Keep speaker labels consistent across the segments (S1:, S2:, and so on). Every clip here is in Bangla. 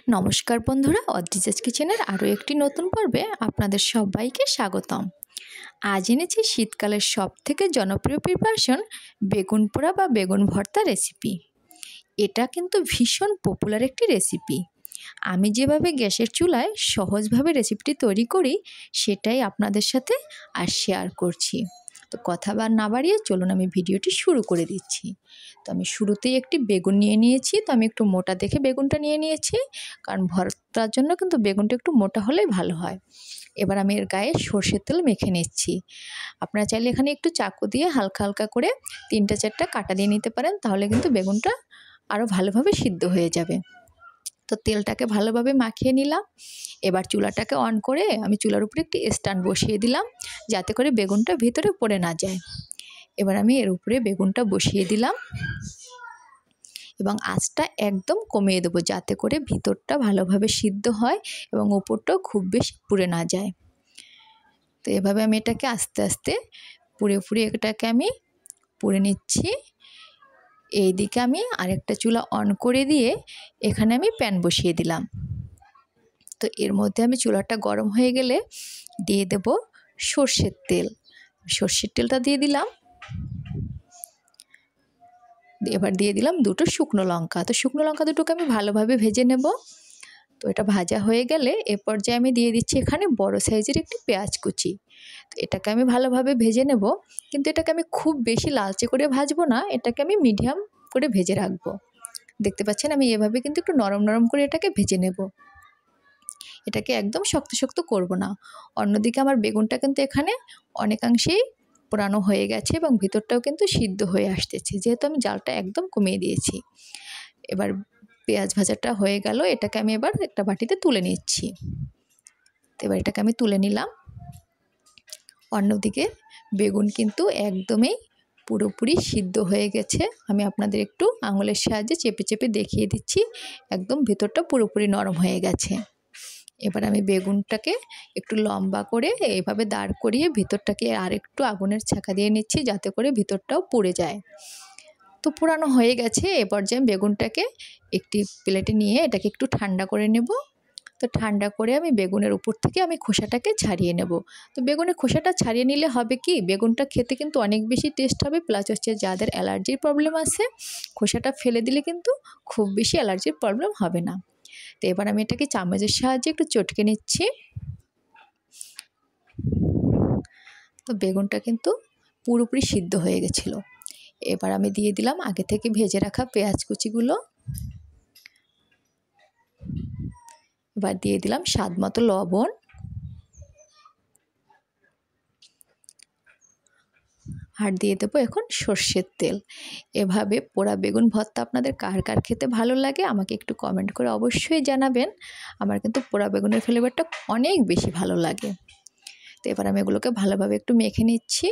S1: নমস্কার বন্ধুরা, অদ্রিজাজ কিচেনের আরও একটি নতুন পর্বে আপনাদের সবাইকে স্বাগতম। আজ এনেছি শীতকালের সবথেকে জনপ্রিয় প্রিপারেশন বেগুন পোড়া বা বেগুন ভর্তা রেসিপি। এটা কিন্তু ভীষণ পপুলার একটি রেসিপি। আমি যেভাবে গ্যাসের চুলায় সহজভাবে রেসিপিটি তৈরি করি সেটাই আপনাদের সাথে আর শেয়ার করছি। তো কথা না বাড়িয়ে চলুন আমি ভিডিওটি শুরু করে দিচ্ছি। তো আমি শুরুতেই একটি বেগুন নিয়ে নিয়েছি। তো আমি একটু মোটা দেখে বেগুনটা নিয়ে নিয়েছি, কারণ ভর্তার জন্য কিন্তু বেগুনটা একটু মোটা হলেই ভালো হয়। এবার আমি এর গায়ে সর্ষের তেল মেখে নিচ্ছি। আপনারা চাইলে এখানে একটু চাকু দিয়ে হালকা হালকা করে 3-4টা কাটা দিয়ে নিতে পারেন, তাহলে কিন্তু বেগুনটা আরও ভালোভাবে সিদ্ধ হয়ে যাবে। তো তেলটাকে ভালোভাবে মাখিয়ে নিলাম। এবার চুলাটাকে অন করে আমি চুলার উপরে একটি স্ট্যান্ড বসিয়ে দিলাম, যাতে করে বেগুনটা ভিতরে পড়ে না যায়। এবার আমি এর উপরে বেগুনটা বসিয়ে দিলাম এবং আঁচটা একদম কমিয়ে দেবো, যাতে করে ভিতরটা ভালোভাবে সিদ্ধ হয় এবং উপরটাও খুব বেশি পুড়ে না যায়। তো এভাবে আমি এটাকে আস্তে আস্তে পুড়ে এটাকে আমি পুড়ে নিচ্ছি। এইদিকে আমি আরেকটা চুলা অন করে দিয়ে এখানে আমি প্যান বসিয়ে দিলাম। তো এর মধ্যে আমি চুলাটা গরম হয়ে গেলে দিয়ে দেব সর্ষের তেল। সর্ষের তেলটা দিয়ে দিলাম। এবার দিয়ে দিলাম 2টো শুকনো লঙ্কা। তো শুকনো লঙ্কা দুটোকে আমি ভালোভাবে ভেজে নেব। তো এটা ভাজা হয়ে গেলে এ পর্যায়ে আমি দিয়ে দিচ্ছি এখানে বড় সাইজের একটি পেঁয়াজ কুচি। তো এটাকে আমি ভালোভাবে ভেজে নেব, কিন্তু এটাকে আমি খুব বেশি লালচে করে ভাজবো না, এটাকে আমি মিডিয়াম করে ভেজে রাখবো। দেখতে পাচ্ছেন আমি এভাবে কিন্তু একটু নরম নরম করে এটাকে ভেজে নেব। এটাকে একদম শক্ত শক্ত করব না। অন্যদিকে আমার বেগুনটা কিন্তু এখানে অনেকাংশেই পোড়ানো হয়ে গেছে এবং ভিতরটাও কিন্তু সিদ্ধ হয়ে আসতেছে, যেহেতু আমি জালটা একদম কমিয়ে দিয়েছি। এবার পেঁয়াজ ভাজাটা হয়ে গেল, এটাকে আমি এবার একটা বাটিতে তুলে নিচ্ছি। তো এবার এটাকে আমি তুলে নিলাম। অন্যদিকে বেগুন কিন্তু একদমই পুরোপুরি সিদ্ধ হয়ে গেছে। আমি আপনাদের একটু আঙুলের সাহায্যে চেপে চেপে দেখিয়ে দিচ্ছি, একদম ভিতরটা পুরোপুরি নরম হয়ে গেছে। এবার আমি বেগুনটাকে একটু লম্বা করে এইভাবে দাঁড় করিয়ে ভিতরটাকে আর একটু আগুনের ছ্যাঁকা দিয়ে নিচ্ছি, যাতে করে ভিতরটাও পুড়ে যায়। তো পোড়ানো হয়ে গেছে। এ পর্যায়ে বেগুনটাকে একটি প্লেটে নিয়ে এটাকে একটু ঠান্ডা করে নেব। তো ঠান্ডা করে আমি বেগুনের উপর থেকে আমি খোসাটাকে ছাড়িয়ে নেব। তো বেগুনের খোসাটা ছাড়িয়ে নিলে হবে কি, বেগুনটা খেতে কিন্তু অনেক বেশি টেস্ট হবে, প্লাস হচ্ছে যাদের অ্যালার্জির প্রবলেম আছে খোসাটা ফেলে দিলে কিন্তু খুব বেশি অ্যালার্জির প্রবলেম হবে না। তো এবার আমি এটাকে চামচের সাহায্যে একটু চটকে নিচ্ছি। তো বেগুনটা কিন্তু পুরোপুরি সিদ্ধ হয়ে গেছিলো। এবার আমি দিয়ে দিলাম আগে থেকে ভেজে রাখা পেঁয়াজ কুচিগুলো। এবার দিয়ে দিলাম স্বাদ মতো লবণ। আর দিয়ে দেবো এখন সর্ষের তেল। এভাবে পোড়া বেগুন ভর্তা আপনাদের কার কার খেতে ভালো লাগে আমাকে একটু কমেন্ট করে অবশ্যই জানাবেন। আমার কিন্তু পোড়া বেগুনের ফ্লেভারটা অনেক বেশি ভালো লাগে। তো এবার আমি এগুলোকে ভালোভাবে একটু মেখে নিচ্ছি।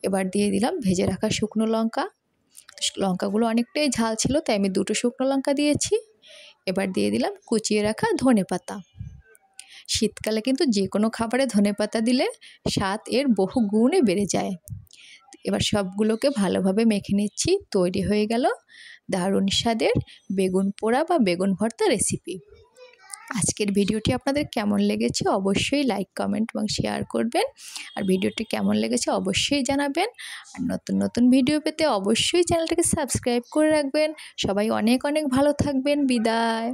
S1: এবার দিয়ে দিলাম ভেজে রাখা শুকনো লঙ্কা। লঙ্কাগুলো অনেকটাই ঝাল ছিল, তাই আমি 2টো শুকনো লঙ্কা দিয়েছি। এবার দিয়ে দিলাম কুচিয়ে রাখা ধনেপাতা। শীতকালে কিন্তু যে কোনো খাবারে ধনেপাতা দিলে স্বাদ এর বহু গুণে বেড়ে যায়। এবার সবগুলোকে ভালোভাবে মেখে নিচ্ছি। তৈরি হয়ে গেল দারুণ স্বাদের বেগুন পোড়া বা বেগুন ভর্তা রেসিপি। আজকের ভিডিওটি আপনাদের কেমন লেগেছে অবশ্যই লাইক, কমেন্ট এবং শেয়ার করবেন। আর ভিডিওটি কেমন লেগেছে অবশ্যই জানাবেন। আর নতুন নতুন ভিডিও পেতে অবশ্যই চ্যানেলটাকে সাবস্ক্রাইব করে রাখবেন। সবাই অনেক অনেক ভালো থাকবেন। বিদায়।